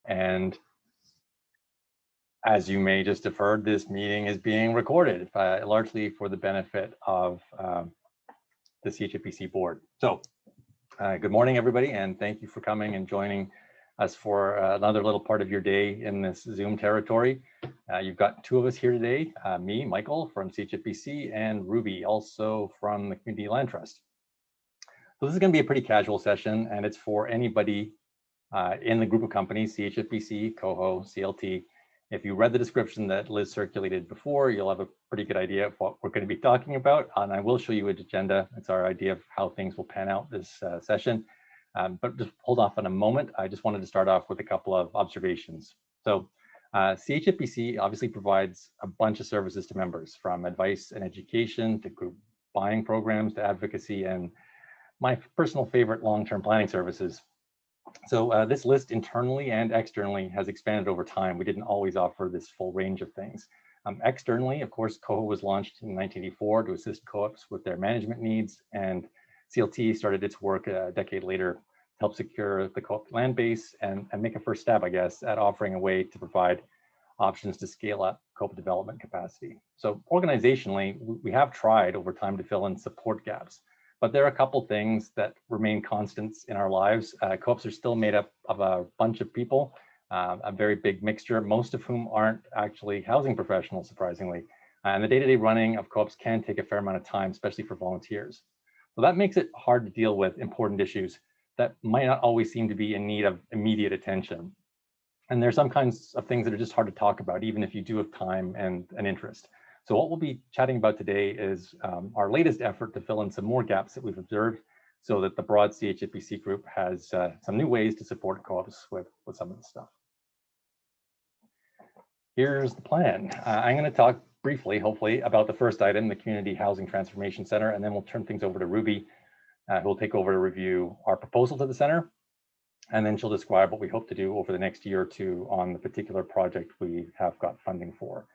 And as you may just have heard, this meeting is being recorded largely for the benefit of the CHFBC board. So good morning, everybody, and thank you for coming and joining us for another little part of your day in this Zoom territory. You've got two of us here today, me, Michael from CHFBC, and Ruby, also from the Community Land Trust. So this is going to be a pretty casual session, and it's for anybody in the group of companies, CHFBC, Coho, CLT. If you read the description that Liz circulated before, you'll have a pretty good idea of what we're going to be talking about. And I will show you an agenda. It's our idea of how things will pan out this session. But just hold off on a moment. I just wanted to start off with a couple of observations. So CHFBC obviously provides a bunch of services to members, from advice and education to group buying programs to advocacy and my personal favorite, long-term planning services. So this list internally and externally has expanded over time. We didn't always offer this full range of things. Externally, of course, Coho was launched in 1984 to assist co-ops with their management needs, and CLT started its work a decade later to help secure the co-op land base and make a first stab, I guess, at offering a way to provide options to scale up co-op development capacity. So organizationally, we have tried over time to fill in support gaps. But there are a couple things that remain constants in our lives. Co-ops are still made up of a bunch of people, a very big mixture, most of whom aren't actually housing professionals, surprisingly. And the day-to-day running of co-ops can take a fair amount of time, especially for volunteers. So that makes it hard to deal with important issues that might not always seem to be in need of immediate attention. And there are some kinds of things that are just hard to talk about, even if you do have time and an interest. So what we'll be chatting about today is our latest effort to fill in some more gaps that we've observed so that the broad CHFBC group has some new ways to support co-ops with some of the stuff. Here's the plan. I'm going to talk briefly, hopefully, about the first item, the Community Housing Transformation Center, and then we'll turn things over to Ruby, who will take over to review our proposal to the center. And then she'll describe what we hope to do over the next year or two on the particular project we have got funding for.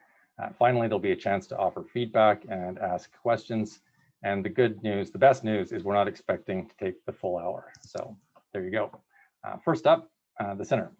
Finally, there'll be a chance to offer feedback and ask questions. And the good news, the best news, is we're not expecting to take the full hour. So there you go. First up, the center.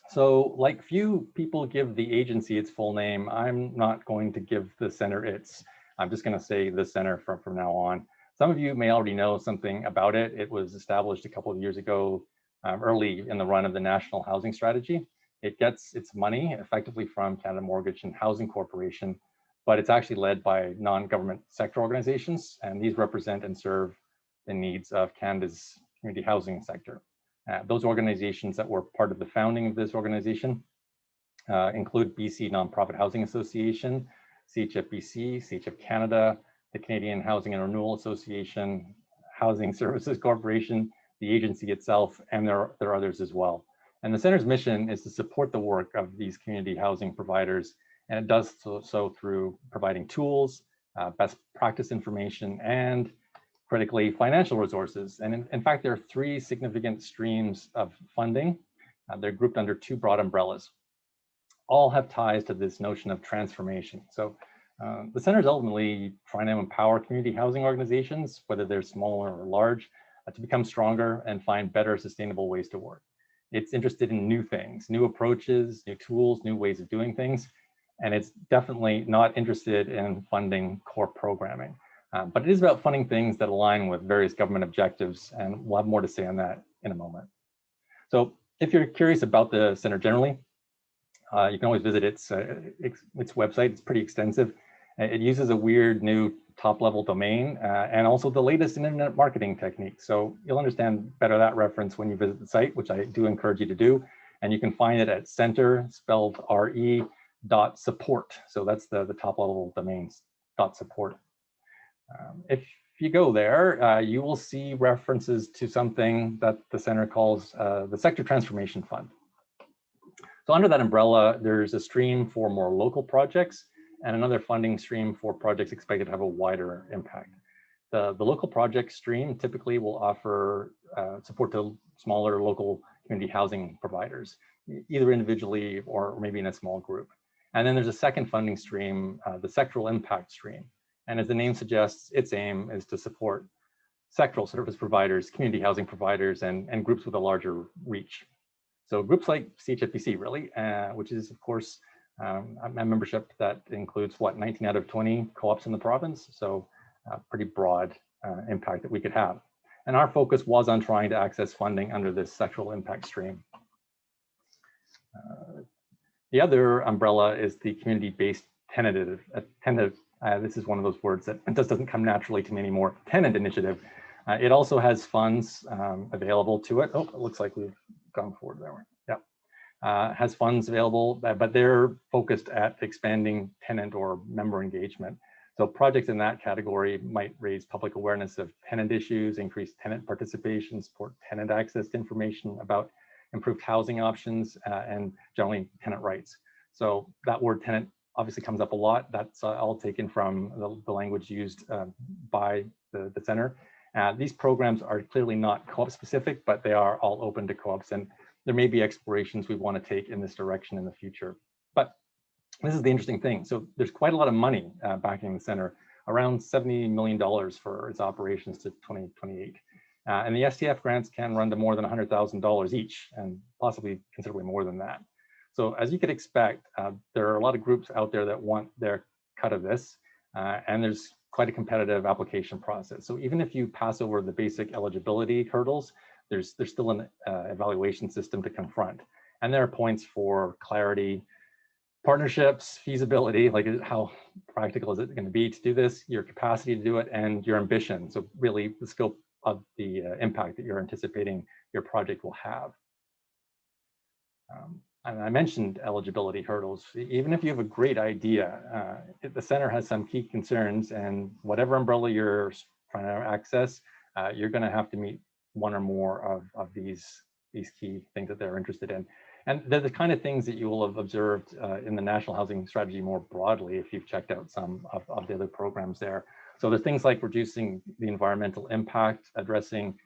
So like few people give the agency its full name, I'm not going to give the center its. I'm just going to say the center from now on. Some of you may already know something about it. It was established a couple of years ago, early in the run of the National Housing Strategy. It gets its money effectively from Canada Mortgage and Housing Corporation, but it's actually led by non-government sector organizations, and these represent and serve the needs of Canada's community housing sector. Those organizations that were part of the founding of this organization include BC Nonprofit Housing Association, CHFBC, CHF Canada, the Canadian Housing and Renewal Association, Housing Services Corporation, the agency itself, and there are others as well. And the center's mission is to support the work of these community housing providers, and it does so through providing tools, best practice information, and critically, financial resources. And in fact, there are three significant streams of funding. They're grouped under two broad umbrellas. All have ties to this notion of transformation. So the center is ultimately trying to empower community housing organizations, whether they're small or large, to become stronger and find better sustainable ways to work. It's interested in new things, new approaches, new tools, new ways of doing things. And it's definitely not interested in funding core programming. But it is about funding things that align with various government objectives, and we'll have more to say on that in a moment. So if you're curious about the center generally, you can always visit its website. It's pretty extensive. It uses a weird new top-level domain and also the latest in internet marketing techniques. So you'll understand better that reference when you visit the site, which I do encourage you to do. And you can find it at center, spelled RE, .support. So that's the top-level domains, .support. If you go there, you will see references to something that the center calls the Sector Transformation Fund. So under that umbrella, there's a stream for more local projects and another funding stream for projects expected to have a wider impact. The local project stream typically will offer support to smaller local community housing providers, either individually or maybe in a small group. And then there's a second funding stream, the sectoral impact stream. And as the name suggests, its aim is to support sectoral service providers, community housing providers, and groups with a larger reach. So groups like CHFBC really, which is of course a membership that includes what, 19 out of 20 co-ops in the province. So pretty broad impact that we could have. And our focus was on trying to access funding under this sectoral impact stream. The other umbrella is the community-based tenant. This is one of those words that just doesn't come naturally to me anymore. Tenant initiative. It also has funds available to it. Oh, it looks like we've gone forward there. Yeah, has funds available, but they're focused at expanding tenant or member engagement. So projects in that category might raise public awareness of tenant issues, increase tenant participation, support tenant access to information about improved housing options, and generally tenant rights. So that word tenant obviously comes up a lot. That's all taken from the language used by the center. These programs are clearly not co-op specific, but they are all open to co-ops, and there may be explorations we want to take in this direction in the future. But this is the interesting thing. So there's quite a lot of money backing the center, around $70 million for its operations to 2028. And the STF grants can run to more than $100,000 each, and possibly considerably more than that. So as you could expect, there are a lot of groups out there that want their cut of this, and there's quite a competitive application process. So even if you pass over the basic eligibility hurdles, there's still an evaluation system to confront. And there are points for clarity, partnerships, feasibility, like how practical is it going to be to do this, your capacity to do it, and your ambition. So really the scope of the impact that you're anticipating your project will have. And I mentioned eligibility hurdles. Even if you have a great idea, the center has some key concerns, and whatever umbrella you're trying to access, you're going to have to meet one or more of these key things that they're interested in. And they're the kind of things that you will have observed in the National Housing Strategy more broadly if you've checked out some of the other programs there. So there's things like reducing the environmental impact, addressing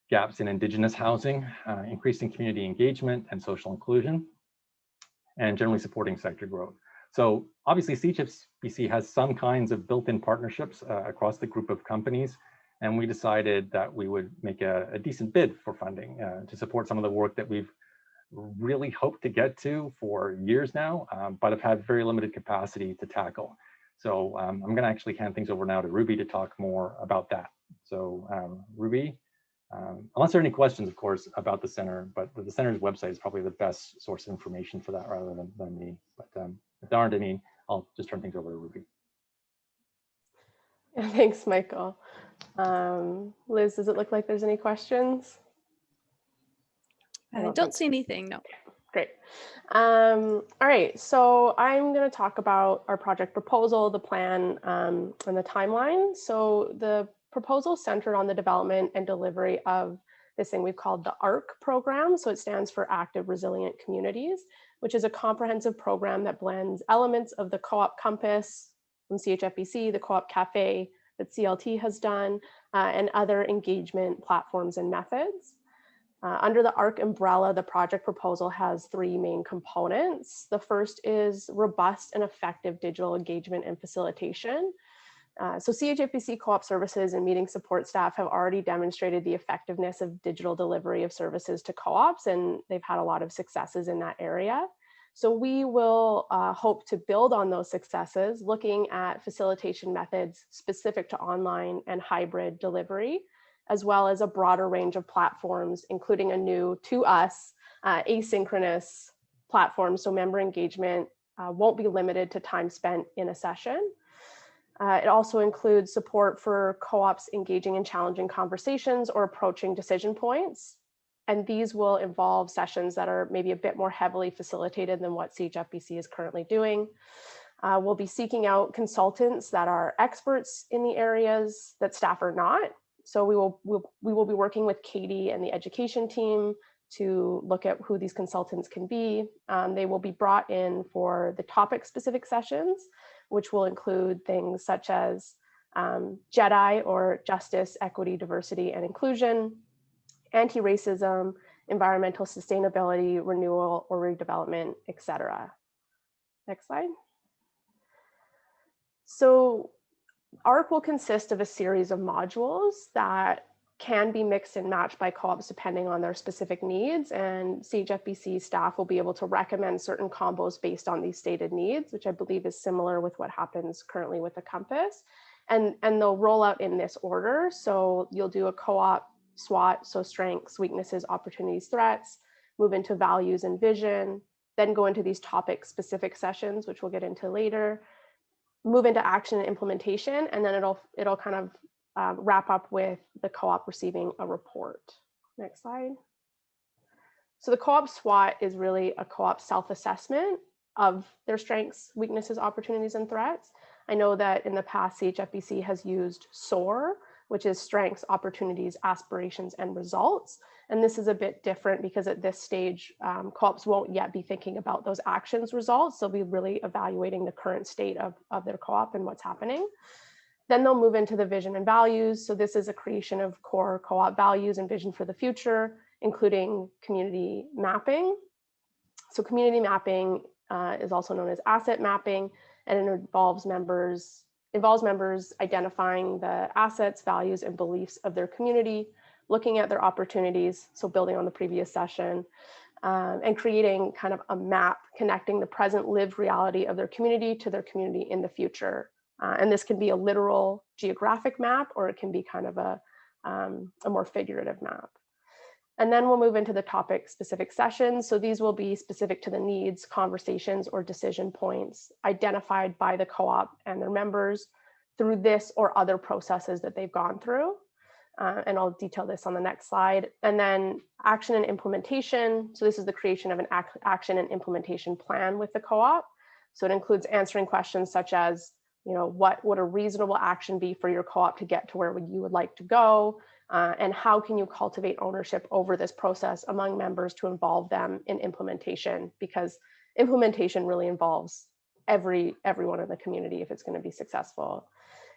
gaps in Indigenous housing, increasing community engagement and social inclusion, and generally supporting sector growth. So obviously CHFBC has some kinds of built-in partnerships across the group of companies, and we decided that we would make a decent bid for funding to support some of the work that we've really hoped to get to for years now, but have had very limited capacity to tackle. So I'm going to actually hand things over now to Ruby to talk more about that. So Ruby, unless there are any questions, of course, about the center, but the center's website is probably the best source of information for that rather than me. But if there aren't any, I'll just turn things over to Ruby. Yeah, thanks, Michael. Liz, does it look like there's any questions? I don't see anything, no. Great. All right, so I'm going to talk about our project proposal, the plan, and the timeline. So the proposal centered on the development and delivery of this thing we've called the ARC program. So it stands for Active Resilient Communities, which is a comprehensive program that blends elements of the Co-op Compass from CHFBC, the Co-op Cafe that CLT has done, and other engagement platforms and methods. Under the ARC umbrella, the project proposal has three main components. The first is robust and effective digital engagement and facilitation. So CHFBC Co-op services and meeting support staff have already demonstrated the effectiveness of digital delivery of services to co-ops, and they've had a lot of successes in that area. So we will hope to build on those successes, looking at facilitation methods specific to online and hybrid delivery, as well as a broader range of platforms, including a new, to us, asynchronous platform. So member engagement won't be limited to time spent in a session. It also includes support for co-ops engaging in challenging conversations or approaching decision points. And these will involve sessions that are maybe a bit more heavily facilitated than what CHFBC is currently doing. We'll be seeking out consultants that are experts in the areas that staff are not. So we will be working with Katie and the education team to look at who these consultants can be. They will be brought in for the topic specific sessions, which will include things such as JEDI, or Justice, Equity, Diversity, and Inclusion, anti-racism, environmental sustainability, renewal or redevelopment, etc. Next slide. So ARC will consist of a series of modules that can be mixed and matched by co-ops depending on their specific needs, and CHFBC staff will be able to recommend certain combos based on these stated needs, which I believe is similar with what happens currently with the Compass. And they'll roll out in this order. So you'll do a co-op SWOT, so strengths, weaknesses, opportunities, threats, move into values and vision, then go into these topic specific sessions, which we'll get into later, move into action and implementation, and then it'll kind of wrap up with the co-op receiving a report. Next slide. So the co-op SWOT is really a co-op self-assessment of their strengths, weaknesses, opportunities, and threats. I know that in the past, CHFBC has used SOAR, which is strengths, opportunities, aspirations, and results. And this is a bit different because at this stage, co-ops won't yet be thinking about those actions results. They'll be really evaluating the current state of their co-op and what's happening. Then they'll move into the vision and values. So this is a creation of core co-op values and vision for the future, including community mapping. So community mapping is also known as asset mapping, and it involves members identifying the assets, values, and beliefs of their community, looking at their opportunities, so building on the previous session, and creating kind of a map connecting the present lived reality of their community to their community in the future. And this can be a literal geographic map, or it can be kind of a more figurative map. And then we'll move into the topic specific sessions. So these will be specific to the needs, conversations, or decision points identified by the co-op and their members through this or other processes that they've gone through. And I'll detail this on the next slide. And then action and implementation. So this is the creation of an action and implementation plan with the co-op. So it includes answering questions such as, what would a reasonable action be for your co-op to get to where you would like to go? And how can you cultivate ownership over this process among members to involve them in implementation? Because implementation really involves everyone in the community if it's going to be successful.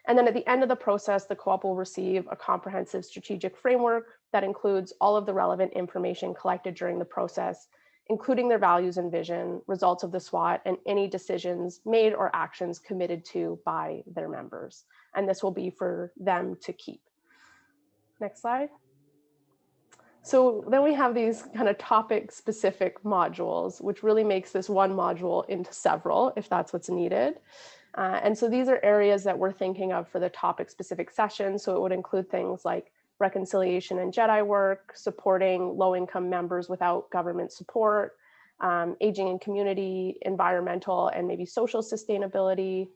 And then at the end of the process, the co-op will receive a comprehensive strategic framework that includes all of the relevant information collected during the process, including their values and vision, results of the SWOT, and any decisions made or actions committed to by their members. And this will be for them to keep. Next slide. So then we have these kind of topic specific modules, which really makes this one module into several if that's what's needed. And so these are areas that we're thinking of for the topic specific session. So it would include things like reconciliation and JEDI work, supporting low-income members without government support, aging in community, environmental and maybe social sustainability,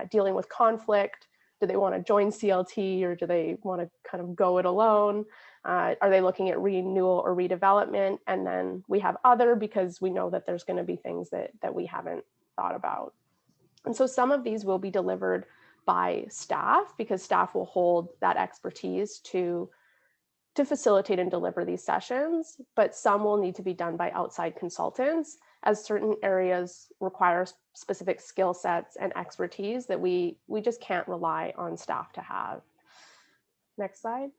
dealing with conflict. Do they want to join CLT or do they want to kind of go it alone? Are they looking at renewal or redevelopment? And then we have other, because we know that there's going to be things that we haven't thought about. And so some of these will be delivered by staff, because staff will hold that expertise to facilitate and deliver these sessions, but some will need to be done by outside consultants, as certain areas require specific skill sets and expertise that we just can't rely on staff to have. Next slide.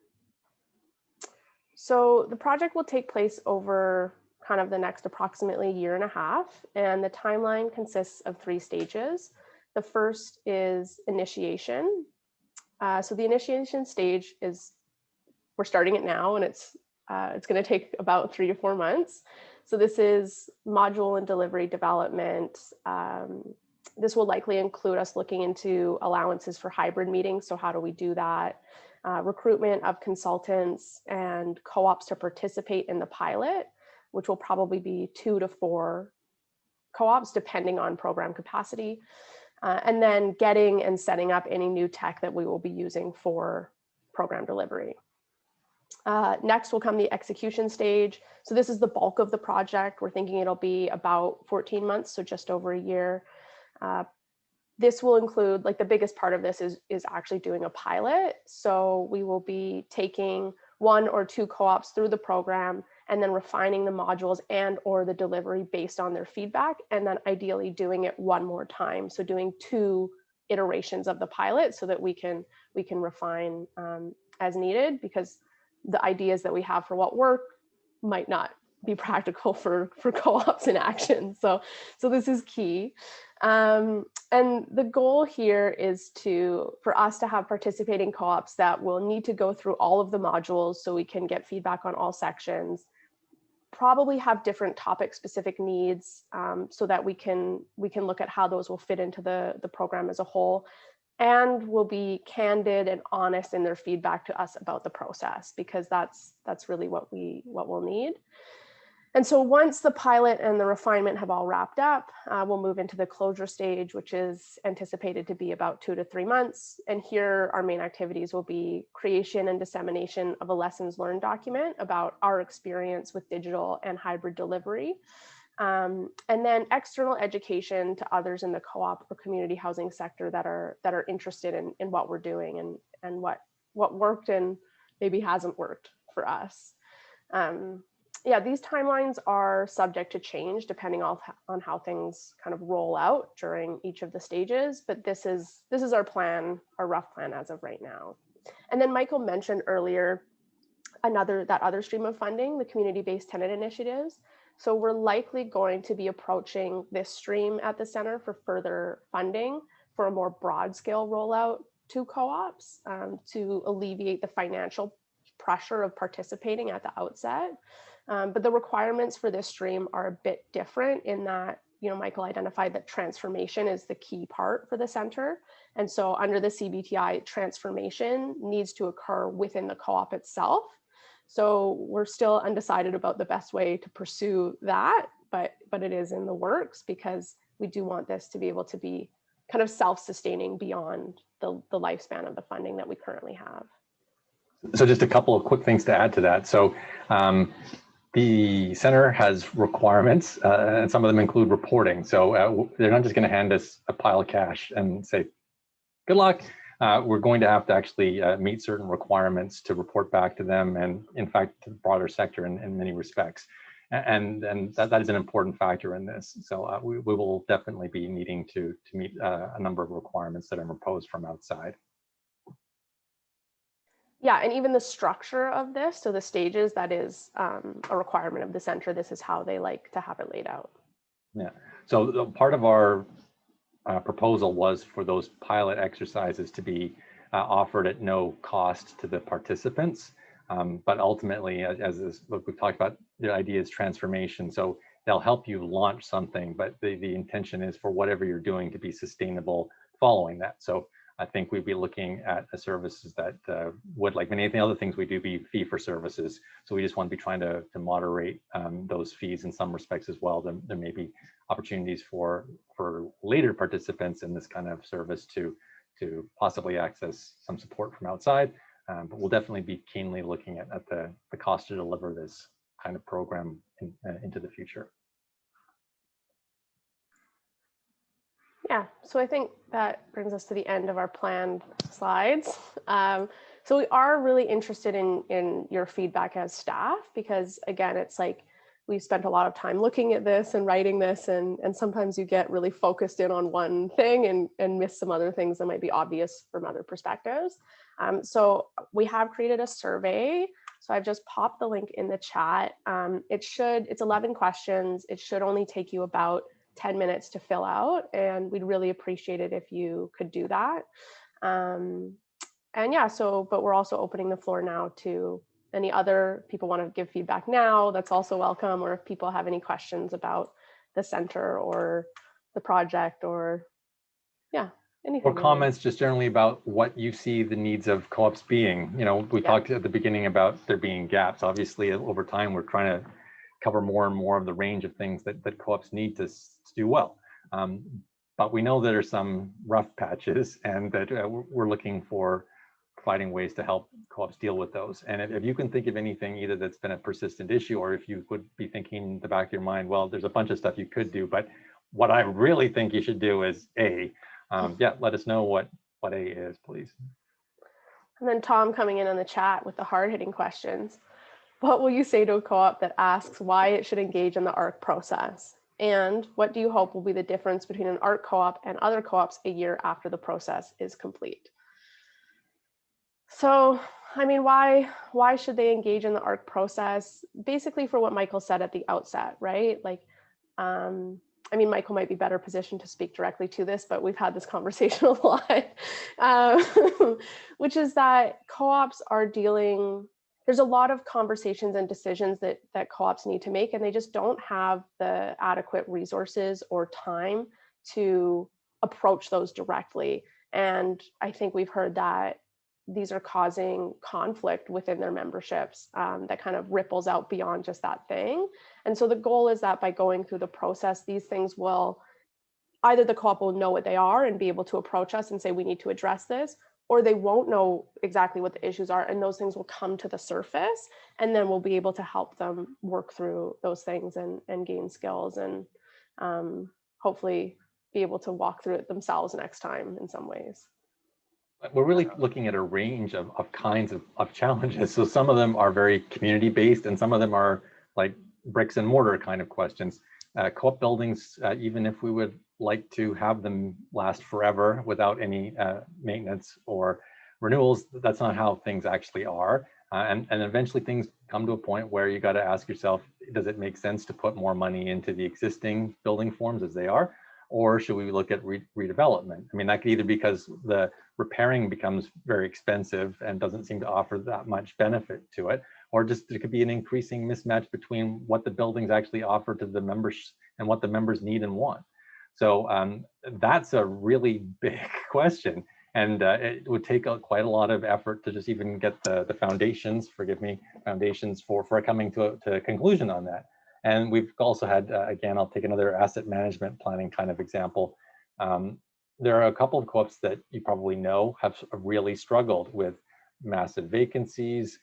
So the project will take place over kind of the next approximately year and a half, and the timeline consists of 3 stages. The first is initiation. So the initiation stage is, we're starting it now, and it's going to take about 3 to 4 months. So this is module and delivery development. This will likely include us looking into allowances for hybrid meetings. So how do we do that? Recruitment of consultants and co-ops to participate in the pilot, which will probably be 2 to 4 co-ops depending on program capacity. And then getting and setting up any new tech that we will be using for program delivery. Next will come the execution stage. So this is the bulk of the project. We're thinking it'll be about 14 months, so just over a year. This will include, like, the biggest part of this is actually doing a pilot. So we will be taking 1 or 2 co-ops through the program and then refining the modules and or the delivery based on their feedback, and then ideally doing it 1 more time. So doing 2 iterations of the pilot so that we can refine as needed, because the ideas that we have for what work might not be practical for co-ops in action. So this is key. And the goal here is for us to have participating co-ops that will need to go through all of the modules so we can get feedback on all sections, probably have different topic specific needs, so that we can look at how those will fit into the program as a whole, and will be candid and honest in their feedback to us about the process, because that's really what we'll need. And so once the pilot and the refinement have all wrapped up, we'll move into the closure stage, which is anticipated to be about 2 to 3 months. And here our main activities will be creation and dissemination of a lessons learned document about our experience with digital and hybrid delivery. And then external education to others in the co-op or community housing sector that are interested in what we're doing and what worked and maybe hasn't worked for us. Yeah, these timelines are subject to change depending on how things kind of roll out during each of the stages, but this is our plan, our rough plan as of right now. And then Michael mentioned earlier that other stream of funding, the community-based tenant initiatives. So we're likely going to be approaching this stream at the center for further funding for a more broad scale rollout to co-ops, to alleviate the financial pressure of participating at the outset. But the requirements for this stream are a bit different in that, Michael identified that transformation is the key part for the center. And so under the CBTI, transformation needs to occur within the co-op itself. So we're still undecided about the best way to pursue that, but it is in the works, because we do want this to be able to be kind of self-sustaining beyond the lifespan of the funding that we currently have. So just a couple of quick things to add to that. So the center has requirements, and some of them include reporting. So they're not just going to hand us a pile of cash and say, good luck. We're going to have to actually meet certain requirements to report back to them, and in fact, to the broader sector in many respects. And that is an important factor in this. So we will definitely be needing to meet a number of requirements that are imposed from outside. Yeah, and even the structure of this, so the stages, that is a requirement of the center. This is how they like to have it laid out. Yeah, so part of our proposal was for those pilot exercises to be offered at no cost to the participants. But ultimately, as what we've talked about, the idea is transformation. So they'll help you launch something, but the intention is for whatever you're doing to be sustainable following that. So I think we'd be looking at a services that would, like many other things we do, be fee for services. So we just want to be trying to moderate those fees in some respects as well. There may be opportunities for later participants in this kind of service to possibly access some support from outside. But we'll definitely be keenly looking at the cost to deliver this kind of program into the future. Yeah, so I think that brings us to the end of our planned slides. So we are really interested in your feedback as staff, because again, it's like we've spent a lot of time looking at this and writing this, and sometimes you get really focused in on one thing and miss some other things that might be obvious from other perspectives. So we have created a survey. So I've just popped the link in the chat. It's 11 questions. It should only take you about 10 minutes to fill out, and we'd really appreciate it if you could do that. And yeah, but we're also opening the floor now to any other people want to give feedback now, that's also welcome, or if people have any questions about the center or the project, or yeah, anything. Or comments just generally about what you see the needs of co-ops being. We talked at the beginning about there being gaps. Obviously, over time, we're trying to cover more and more of the range of things that co-ops need to do well. But we know there are some rough patches, and that we're looking for finding ways to help co-ops deal with those. And if you can think of anything either that's been a persistent issue, or if you would be thinking in the back of your mind, well, there's a bunch of stuff you could do, but what I really think you should do is A. Yeah, let us know what A is, please. And then Tom coming in on the chat with the hard-hitting questions. What will you say to a co-op that asks why it should engage in the ARC process? And what do you hope will be the difference between an ARC co-op and other co-ops a year after the process is complete? So, I mean, why should they engage in the ARC process? Basically for what Michael said at the outset, right? Like, I mean, Michael might be better positioned to speak directly to this, but we've had this conversation a lot, which is that co-ops are dealing, there's a lot of conversations and decisions that co-ops need to make, and they just don't have the adequate resources or time to approach those directly. And I think we've heard that these are causing conflict within their memberships that kind of ripples out beyond just that thing. And so the goal is that by going through the process, these things will, either the co-op will know what they are and be able to approach us and say, we need to address this, or they won't know exactly what the issues are, and those things will come to the surface, and then we'll be able to help them work through those things and gain skills, and hopefully be able to walk through it themselves next time in some ways. We're really looking at a range of kinds of challenges. So some of them are very community-based, and some of them are like bricks and mortar kind of questions. Co-op buildings, even if we would like to have them last forever without any maintenance or renewals, that's not how things actually are. And eventually things come to a point where you got to ask yourself, does it make sense to put more money into the existing building forms as they are? Or should we look at redevelopment? I mean, that could either be because the repairing becomes very expensive and doesn't seem to offer that much benefit to it, or just it could be an increasing mismatch between what the buildings actually offer to the members and what the members need and want. So that's a really big question. And it would take quite a lot of effort to just even get the foundations, forgive me, foundations for coming to a conclusion on that. And we've also had, again, I'll take another asset management planning kind of example. There are a couple of co-ops that you probably know have really struggled with massive vacancies,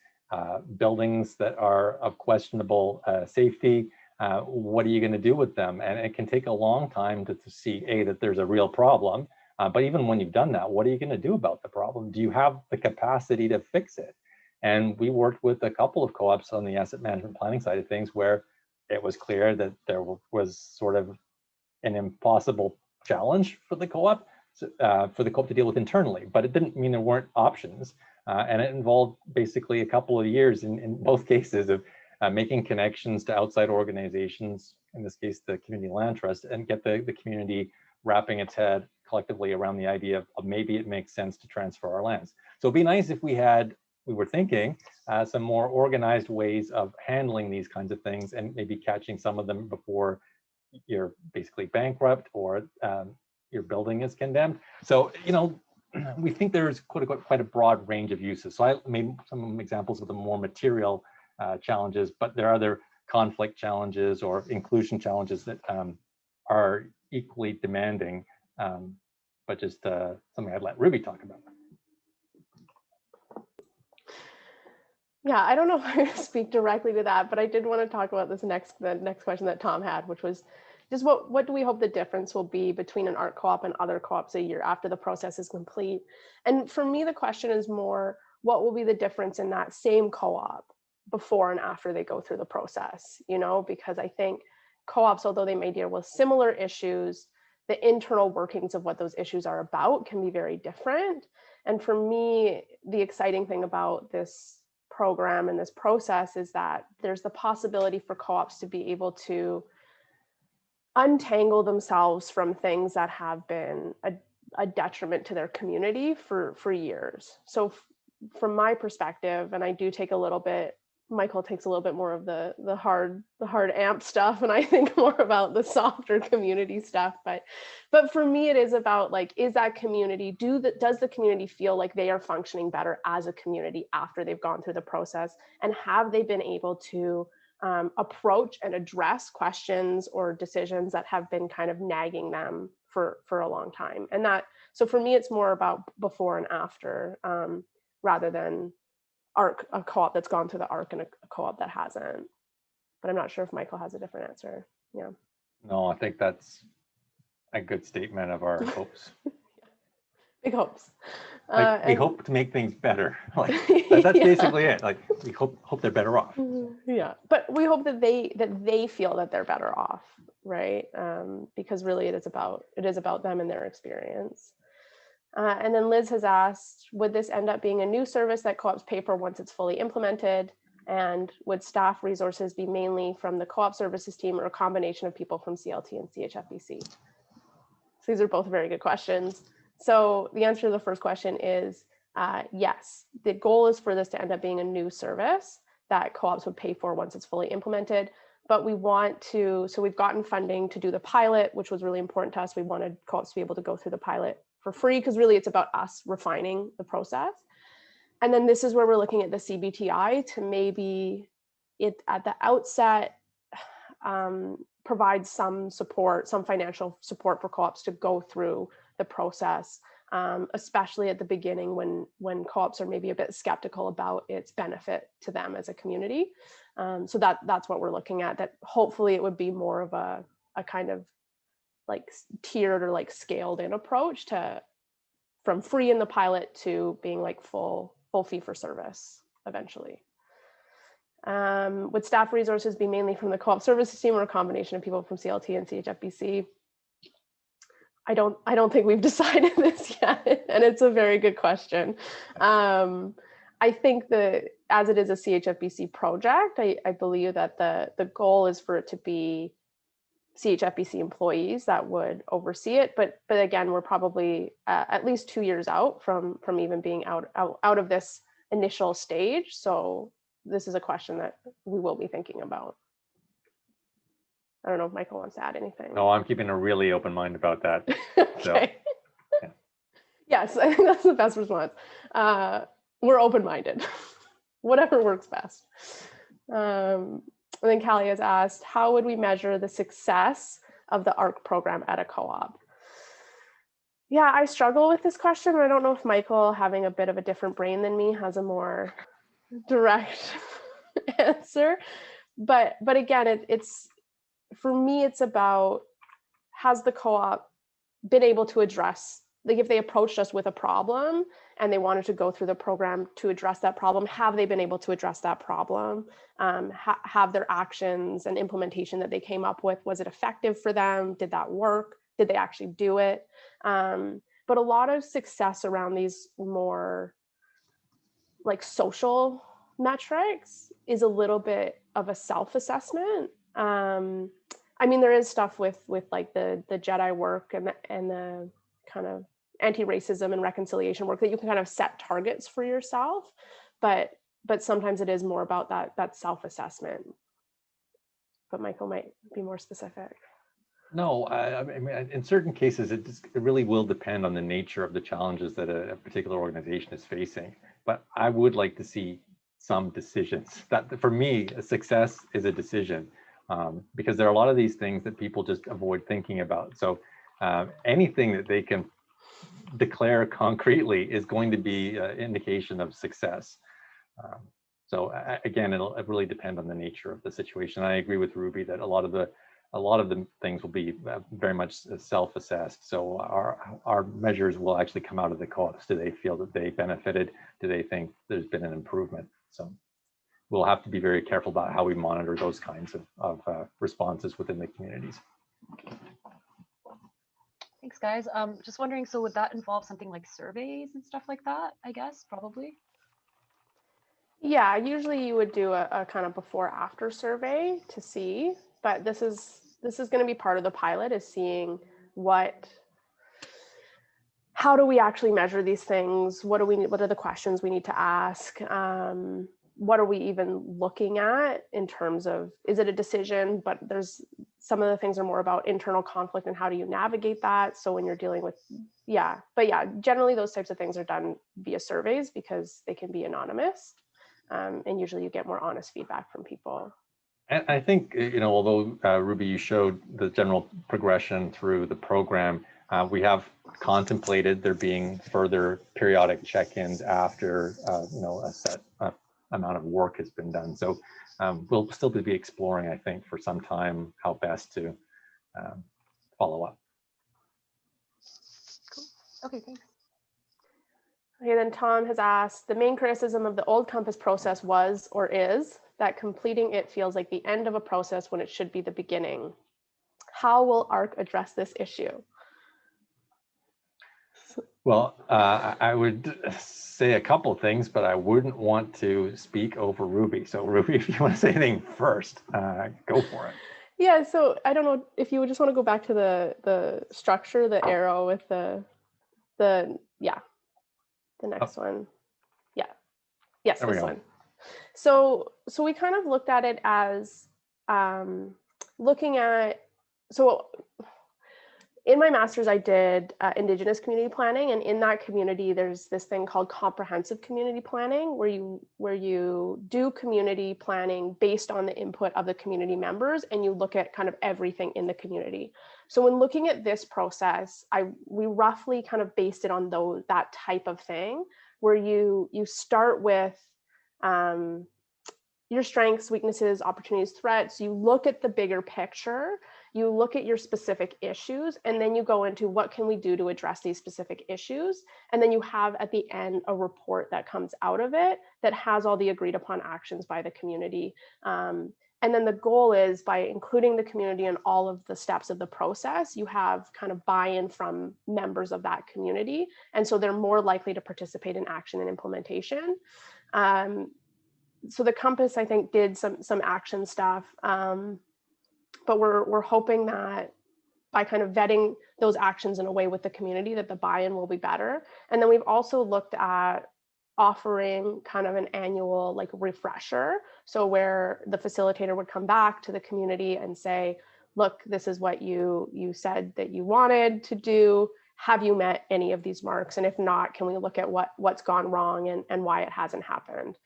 buildings that are of questionable safety. What are you going to do with them? And it can take a long time to see, A, that there's a real problem. But even when you've done that, what are you going to do about the problem? Do you have the capacity to fix it? And we worked with a couple of co-ops on the asset management planning side of things where it was clear that there was sort of an impossible challenge for the co-op to deal with internally, but it didn't mean there weren't options. And it involved basically a couple of years in both cases of making connections to outside organizations, in this case, the Community Land Trust, and get the community wrapping its head collectively around the idea of maybe it makes sense to transfer our lands. So it'd be nice if we were thinking some more organized ways of handling these kinds of things and maybe catching some of them before you're basically bankrupt or your building is condemned. So, you know, we think there's quite a broad range of uses. So I made some examples of the more material challenges, but there are other conflict challenges or inclusion challenges that are equally demanding, but just something I'd let Ruby talk about. Yeah, I don't know if I'm going to speak directly to that, but I did want to talk about the next question that Tom had, which was just what do we hope the difference will be between an art co-op and other co-ops a year after the process is complete? And for me, the question is more, what will be the difference in that same co-op before and after they go through the process, you know, because I think co-ops, although they may deal with similar issues, the internal workings of what those issues are about can be very different. And for me, the exciting thing about this program and this process is that there's the possibility for co-ops to be able to untangle themselves from things that have been a detriment to their community for years. So from my perspective, and I do take a little bit, Michael takes a little bit more of the hard amp stuff, and I think more about the softer community stuff. But for me, it is about like, is that community, does the community feel like they are functioning better as a community after they've gone through the process? And have they been able to approach and address questions or decisions that have been kind of nagging them for a long time? And that, so for me, it's more about before and after, rather than a co-op that's gone through the arc and a co-op that hasn't. But I'm not sure if Michael has a different answer. Yeah. No, I think that's a good statement of our hopes. Big hopes. Like, we hope to make things better. Like that's yeah. basically it. Like we hope they're better off. Yeah, but we hope that they feel that they're better off, right? Because really, it is about them and their experience. And then Liz has asked, would this end up being a new service that co-ops pay for once it's fully implemented? And would staff resources be mainly from the co-op services team or a combination of people from CLT and CHFBC? So these are both very good questions. So the answer to the first question is yes. The goal is for this to end up being a new service that co-ops would pay for once it's fully implemented. But we want to, so we've gotten funding to do the pilot, which was really important to us. We wanted co-ops to be able to go through the pilot for free because really it's about us refining the process. And then this is where we're looking at the CBTI to maybe it at the outset provide some support, some financial support for co-ops to go through the process, especially at the beginning when co-ops are maybe a bit skeptical about its benefit to them as a community. So that's what we're looking at, that hopefully it would be more of a kind of like tiered or like scaled in approach to from free in the pilot to being like full fee for service eventually. Would staff resources be mainly from the co-op services team or a combination of people from CLT and CHFBC? I don't think we've decided this yet, and it's a very good question. I think that as it is a CHFBC project, I believe that the goal is for it to be CHFBC employees that would oversee it, but again, we're probably at least 2 years out from even being out of this initial stage. So this is a question that we will be thinking about. I don't know if Michael wants to add anything. No, I'm keeping a really open mind about that. Okay. So, yeah. Yes, I think that's the best response. We're open-minded, whatever works best. And then Callie has asked, how would we measure the success of the ARC program at a co-op? Yeah, I struggle with this question. I don't know if Michael, having a bit of a different brain than me, has a more direct answer. But again, it's for me, it's about, has the co-op been able to address, like if they approached us with a problem and they wanted to go through the program to address that problem, have they been able to address that problem? Have their actions and implementation that they came up with, was it effective for them? Did that work? Did they actually do it? But a lot of success around these more like social metrics is a little bit of a self-assessment. I mean, there is stuff with like the Jedi work and the kind of anti-racism and reconciliation work that you can kind of set targets for yourself, but sometimes it is more about that self-assessment. But Michael might be more specific. No, I mean, in certain cases, it really will depend on the nature of the challenges that a particular organization is facing. But I would like to see some decisions. That for me, a success is a decision, because there are a lot of these things that people just avoid thinking about. So anything that they can declare concretely is going to be an indication of success. So again, it'll really depend on the nature of the situation. I agree with Ruby that a lot of the things will be very much self-assessed. So our measures will actually come out of the co-ops. Do they feel that they benefited? Do they think there's been an improvement? So we'll have to be very careful about how we monitor those kinds of responses within the communities. Thanks, guys. Just wondering, so would that involve something like surveys and stuff like that? I guess probably. Yeah, usually you would do a kind of before-after survey to see, but this is going to be part of the pilot, is seeing how do we actually measure these things? What are the questions we need to ask? What are we even looking at in terms of, is it a decision? But there's some of the things are more about internal conflict and how do you navigate that? So when you're dealing with, generally those types of things are done via surveys because they can be anonymous. And usually you get more honest feedback from people. And I think, although Ruby, you showed the general progression through the program, we have contemplated there being further periodic check-ins after, a set amount of work has been done. So we'll still be exploring, I think, for some time how best to follow up. Cool. Okay, thanks. Okay, then Tom has asked, the main criticism of the old Compass process was or is that completing it feels like the end of a process when it should be the beginning. How will ARC address this issue? Well, I would say a couple of things, but I wouldn't want to speak over Ruby. So Ruby, if you want to say anything first, go for it. Yeah, so I don't know if you would just want to go back to the structure, the arrow with the yeah, the next one. Yeah. Yes, There we this go. one. So we kind of looked at it as looking at, so in my master's, I did Indigenous community planning, and in that community, there's this thing called comprehensive community planning, where you do community planning based on the input of the community members, and you look at kind of everything in the community. So when looking at this process, we roughly kind of based it on that type of thing, where you start with your strengths, weaknesses, opportunities, threats. You look at the bigger picture, you look at your specific issues, and then you go into what can we do to address these specific issues. And then you have at the end a report that comes out of it that has all the agreed upon actions by the community. And then the goal is, by including the community in all of the steps of the process, you have kind of buy-in from members of that community. And so they're more likely to participate in action and implementation. So the Compass, I think, did some action stuff, but we're hoping that by kind of vetting those actions in a way with the community, that the buy-in will be better. And then we've also looked at offering kind of an annual like refresher, so where the facilitator would come back to the community and say, look, this is what you said that you wanted to do. Have you met any of these marks? And if not, can we look at what's gone wrong and why it hasn't happened?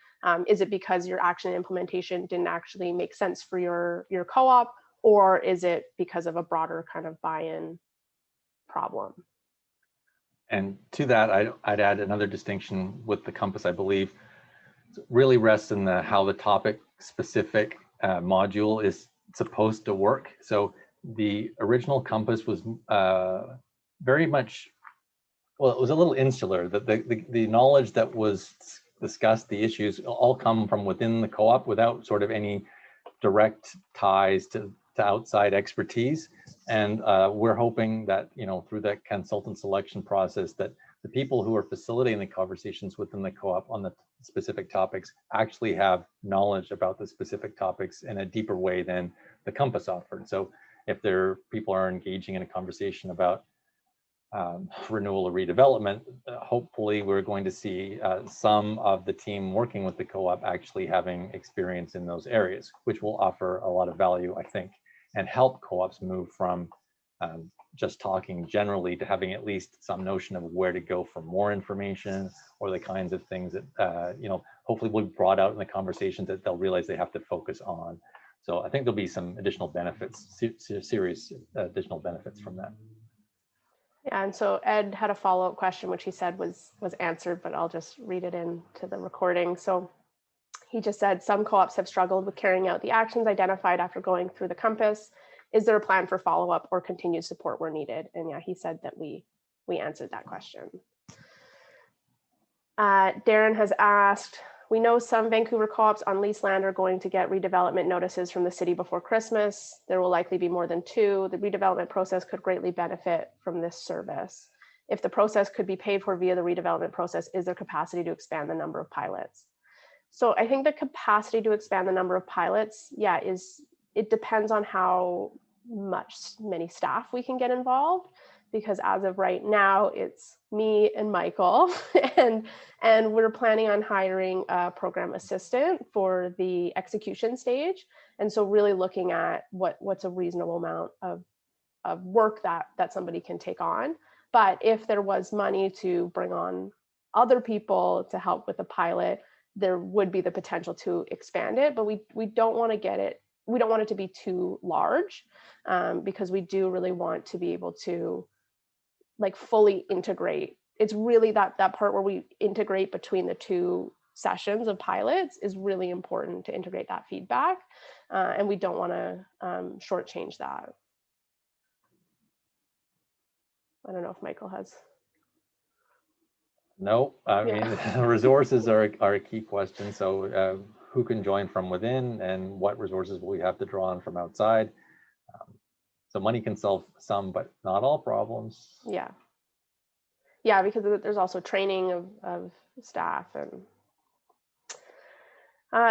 Is it because your action implementation didn't actually make sense for your co-op, or is it because of a broader kind of buy-in problem? And to that, I'd add another distinction with the Compass, I believe, really rests in how the topic specific module is supposed to work. So the original Compass was very much, well, it was a little insular. The knowledge that was discussed, the issues all come from within the co-op without sort of any direct ties to outside expertise. And we're hoping that, through that consultant selection process, that the people who are facilitating the conversations within the co-op on the specific topics actually have knowledge about the specific topics in a deeper way than the Compass offered. So if people are engaging in a conversation about renewal or redevelopment, hopefully we're going to see some of the team working with the co-op actually having experience in those areas, which will offer a lot of value, I think, and help co-ops move from just talking generally to having at least some notion of where to go for more information, or the kinds of things that hopefully will be brought out in the conversation that they'll realize they have to focus on. So I think there'll be some additional benefits, serious additional benefits from that. Yeah, and so Ed had a follow-up question, which he said was answered, but I'll just read it into the recording. So he just said, some co-ops have struggled with carrying out the actions identified after going through the Compass. Is there a plan for follow-up or continued support where needed? And yeah, he said that we answered that question. Darren has asked, we know some Vancouver co-ops on leased land are going to get redevelopment notices from the city before Christmas. There will likely be more than 2. The redevelopment process could greatly benefit from this service. If the process could be paid for via the redevelopment process, is there capacity to expand the number of pilots? So I think the capacity to expand the number of pilots, yeah, it depends on how many staff we can get involved, because as of right now, it's me and Michael, and we're planning on hiring a program assistant for the execution stage. And so really looking at what's a reasonable amount of work that somebody can take on. But if there was money to bring on other people to help with the pilot, there would be the potential to expand it, but we don't want it to be too large, because we do really want to be able to like fully integrate. It's really that part where we integrate between the 2 sessions of pilots is really important to integrate that feedback, and we don't want to shortchange that. I don't know if Michael has. No, I mean, resources are a key question. So who can join from within, and what resources will we have to draw on from outside? So money can solve some, but not all problems. Yeah. Yeah, because there's also training of staff. And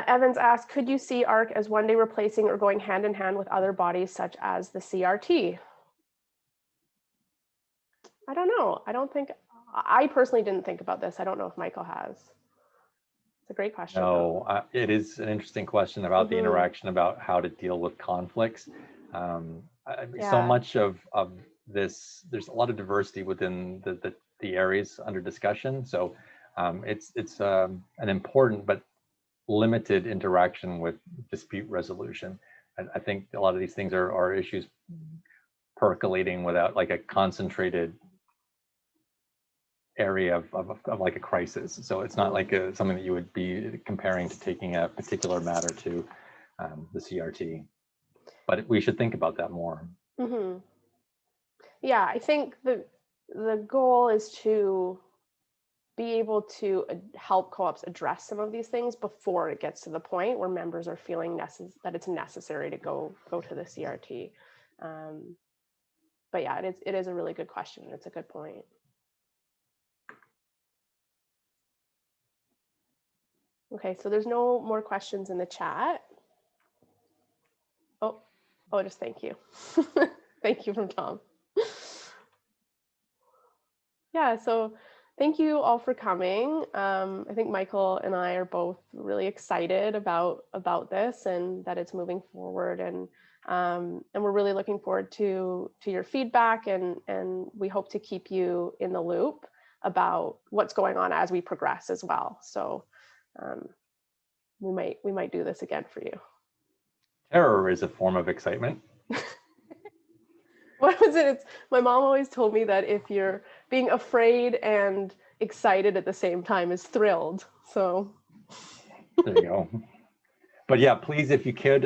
Evans asked, could you see ARC as one day replacing or going hand in hand with other bodies such as the CRT? I don't know. I personally didn't think about this. I don't know if Michael has. It's a great question. No, it is an interesting question about the interaction, about how to deal with conflicts. So much of this, there's a lot of diversity within the areas under discussion. So it's an important but limited interaction with dispute resolution. I think a lot of these things are issues percolating without like a concentrated area of like a crisis. So it's not like something that you would be comparing to taking a particular matter to the CRT. But we should think about that more. Mm-hmm. Yeah, I think the goal is to be able to help co-ops address some of these things before it gets to the point where members are feeling that it's necessary to go to the CRT. But yeah, it is a really good question. It's a good point. Okay, so there's no more questions in the chat. Oh, just thank you. Thank you from Tom. Yeah, so thank you all for coming. I think Michael and I are both really excited about this and that it's moving forward, and we're really looking forward to your feedback, and we hope to keep you in the loop about what's going on as we progress as well. So we might do this again for you. Terror is a form of excitement. What was it? My mom always told me that if you're being afraid and excited at the same time is thrilled. So there you go. But yeah, please, if you could,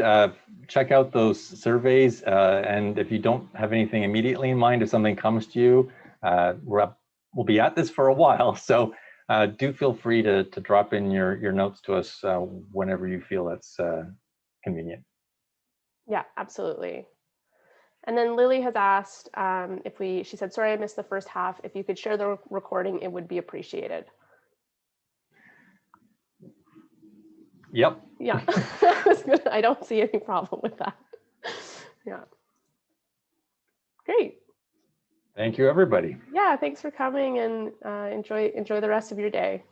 check out those surveys. And if you don't have anything immediately in mind, if something comes to you, we'll be at this for a while. So do feel free to drop in your notes to us whenever you feel that's convenient. Yeah, absolutely. And then Lily has asked she said, sorry, I missed the first half. If you could share the recording, it would be appreciated. Yep. Yeah, I don't see any problem with that. Yeah. Great. Thank you, everybody. Yeah, thanks for coming, and enjoy the rest of your day.